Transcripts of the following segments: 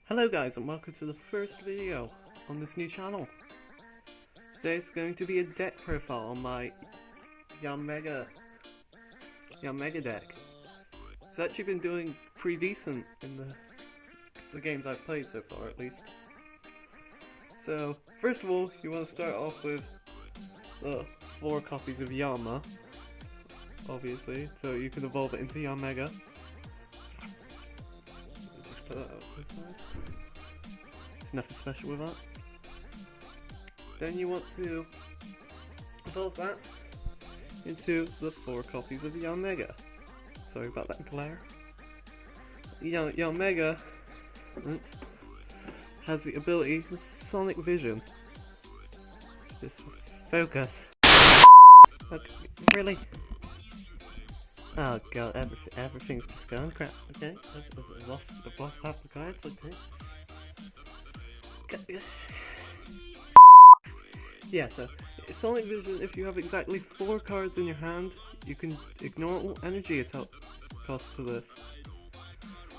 Hello guys, and welcome to the first video on this new channel. Today is going to be a deck profile on my YANMEGA deck. It's actually been doing pretty decent in the games I've played so far, at least. So, first of all, you want to start off with the 4 copies of Yanma, obviously, so you can evolve it into YANMEGA. Put that out to the side. There's nothing special with that. Then you want to evolve that into the 4 copies of YANMEGA. Sorry about that glare. YANMEGA has the ability of Sonic Vision. Just focus. Okay, really? Oh god, everything's just going crap. Okay, I've lost half the cards. Okay. Yeah, so Sonic Vision. If you have exactly 4 cards in your hand, you can ignore all energy cost to this.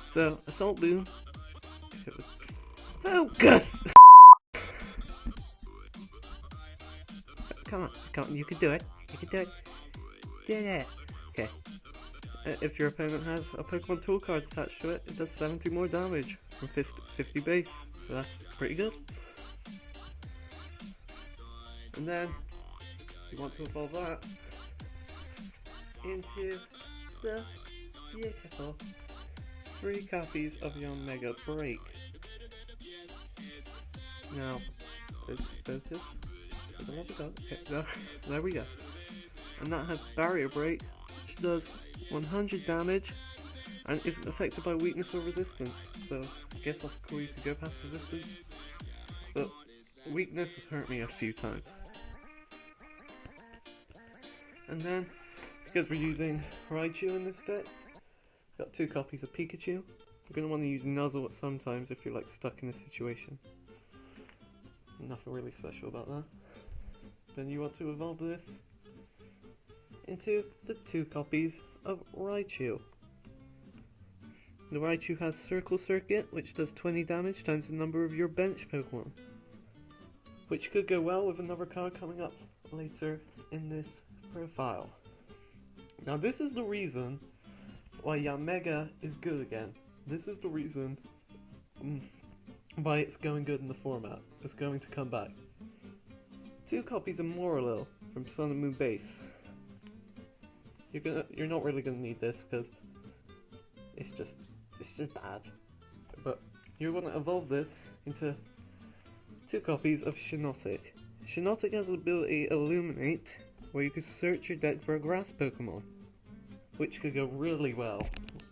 So Assault Boom. Focus. Come on, you can do it. You can do it. Did it. Okay. If your opponent has a Pokemon tool card attached to it, it does 70 more damage from 50 base, so that's pretty good. And then you want to evolve that into the beautiful 3 copies of YANMEGA Break. Now, focus. Okay, there we go. And that has Barrier Break, which does 100 damage and isn't affected by weakness or resistance, so I guess that's cool, you can go past resistance, but weakness has hurt me a few times. And then, because we're using Raichu in this deck, got 2 copies of Pikachu. You're going to want to use Nuzzle at some times if you're like stuck in a situation. Nothing really special about that. Then you want to evolve this into the 2 copies of Raichu. The Raichu has Circle Circuit, which does 20 damage times the number of your bench Pokemon, which could go well with another card coming up later in this profile. Now this is the reason why YANMEGA is good again. This is the reason why it's going good in the format. It's going to come back. 2 copies of Morlil from Sun and Moon Base. You're not really gonna need this because it's just bad. But you want to evolve this into 2 copies of Shiinotic. Shiinotic has the ability Illuminate, where you can search your deck for a grass Pokemon, which could go really well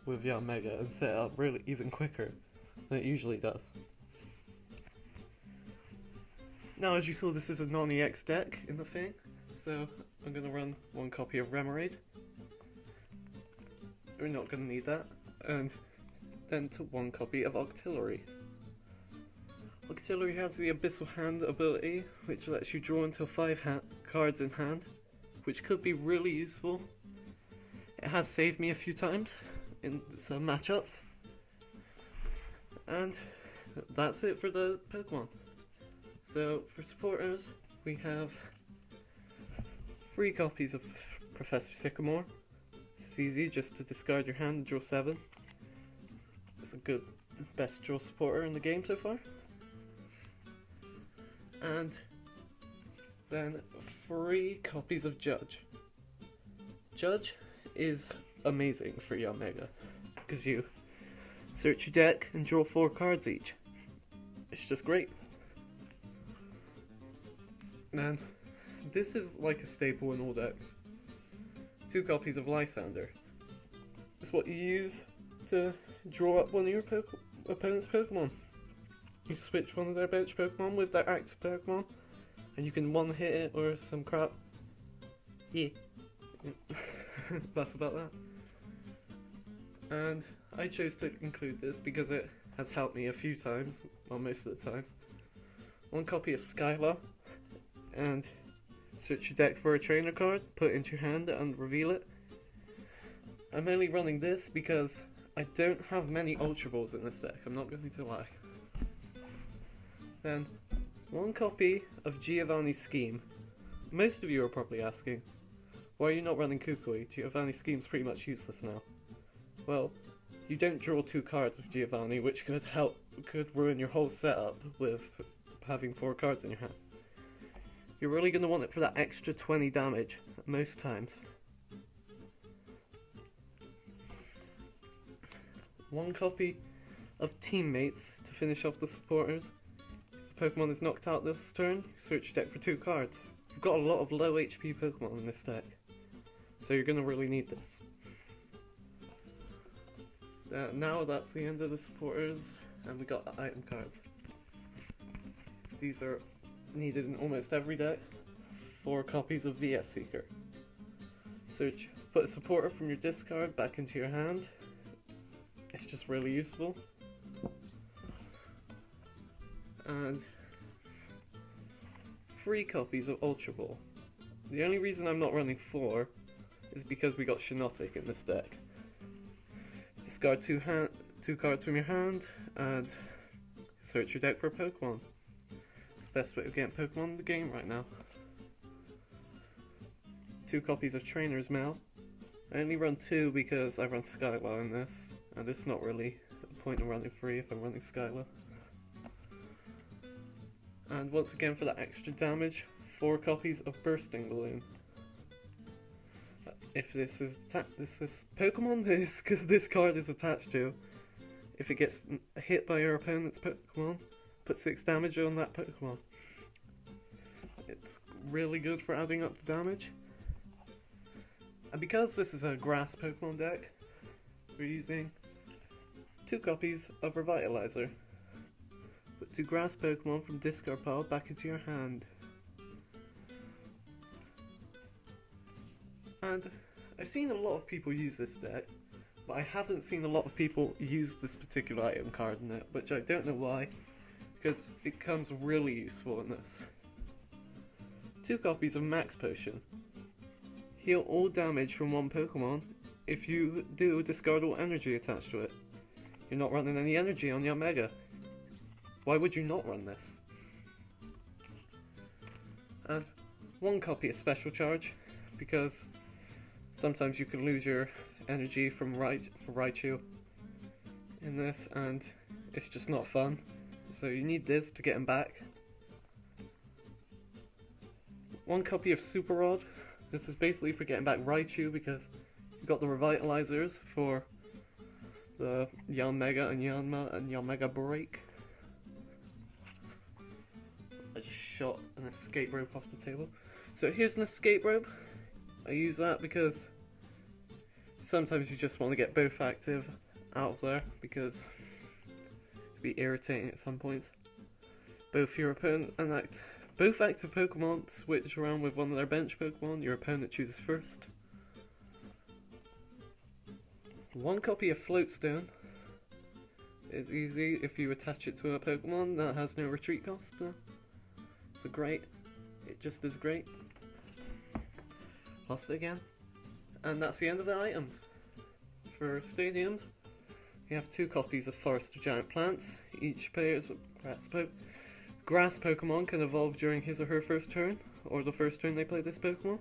with YANMEGA and set up really even quicker than it usually does. Now, as you saw, this is a non-EX deck in the thing, so I'm gonna run 1 copy of Remoraid. We're not going to need that. And then to 1 copy of Octillery. Octillery has the Abyssal Hand ability, which lets you draw until 5 cards in hand, which could be really useful. It has saved me a few times in some matchups. And that's it for the Pokemon. So for supporters, we have 3 copies of Professor Sycamore. It's easy, just to discard your hand and draw 7. It's a good, best draw supporter in the game so far. And then 3 copies of Judge. Judge is amazing for YANMEGA, because you search your deck and draw 4 cards each. It's just great. And this is like a staple in all decks. 2 copies of Lysander. It's what you use to draw up one of your opponent's Pokemon. You switch one of their bench Pokemon with their active Pokemon, and you can 1-hit it or some crap. Yeah. That's about that. And I chose to include this because it has helped me a few times, well, most of the times. 1 copy of Skylar, and search your deck for a trainer card, put it into your hand and reveal it. I'm only running this because I don't have many Ultra Balls in this deck, I'm not going to lie. Then 1 copy of Giovanni's Scheme. Most of you are probably asking, why are you not running Kukui? Giovanni's Scheme's pretty much useless now. Well, you don't draw 2 cards with Giovanni, which could ruin your whole setup with having 4 cards in your hand. You're really going to want it for that extra 20 damage, most times. 1 copy of Teammates to finish off the supporters. If a Pokemon is knocked out this turn, search your deck for 2 cards. You've got a lot of low HP Pokemon in this deck, so you're going to really need this. Now that's the end of the supporters, and we got the item cards. These are needed in almost every deck. 4 copies of VS Seeker. Search, put a supporter from your discard back into your hand. It's just really useful. And 3 copies of Ultra Ball. The only reason I'm not running 4 is because we got Shiinotic in this deck. Discard 2 cards from your hand and search your deck for a Pokemon. It's the best way of getting Pokemon in the game right now. 2 copies of Trainer's Mail. I only run 2 because I run Skyla in this, and it's not really a point in running 3 if I'm running Skyla. And once again, for that extra damage, 4 copies of Bursting Balloon. If this is Pokemon this card is attached to, if it gets hit by your opponent's Pokemon, put 6 damage on that Pokemon. It's really good for adding up the damage. And because this is a grass Pokemon deck, we're using 2 copies of Revitalizer. Put 2 grass Pokemon from discard pile back into your hand. And I've seen a lot of people use this deck, but I haven't seen a lot of people use this particular item card in it, which I don't know why, because it comes really useful in this. 2 copies of Max Potion. Heal all damage from 1 Pokemon. If you do, discard all energy attached to it. You're not running any energy on YANMEGA. Why would you not run this? And 1 copy of Special Charge, because sometimes you can lose your energy from Raichu in this, and it's just not fun. So you need this to get him back. 1 copy of Super Rod. This is basically for getting back Raichu, because you've got the Revitalizers for the YANMEGA and YANMEGA Break. I just shot an escape rope off the table. So here's an escape rope. I use that because sometimes you just want to get both active out of there, because it can be irritating at some points. Both your opponent and both active Pokemon switch around with one of their bench Pokemon your opponent chooses first. 1 copy of Floatstone is easy if you attach it to a Pokemon that has no retreat cost. So great, it just is great. Lost it again. And that's the end of the items. For stadiums, you have 2 copies of Forest of Giant Plants. Each player's grass Pokemon can evolve during his or her first turn, or the first turn they play this Pokemon.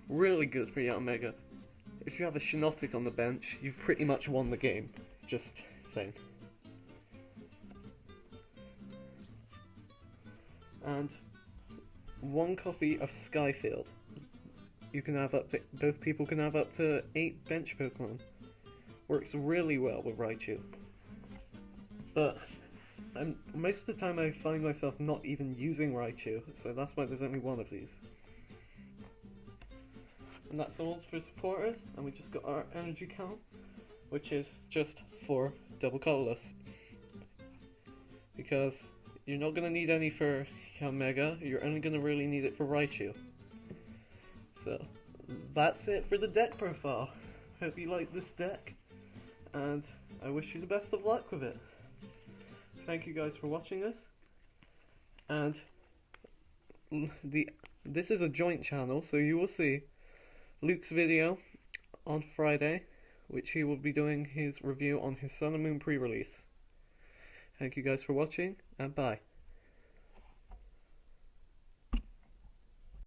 Really good for YANMEGA. If you have a Shiinotic on the bench, you've pretty much won the game. Just saying. And 1 copy of Skyfield. You can have both people can have up to 8 bench Pokemon. Works really well with Raichu. But most of the time I find myself not even using Raichu, so that's why there's only 1 of these. And that's all for supporters, and we just got our energy count, which is just 4 double colorless. Because you're not going to need any for YANMEGA, you're only going to really need it for Raichu. So, that's it for the deck profile. Hope you like this deck, and I wish you the best of luck with it. Thank you guys for watching this, and this is a joint channel, so you will see Luke's video on Friday, which he will be doing his review on his Sun and Moon pre-release. Thank you guys for watching, and bye.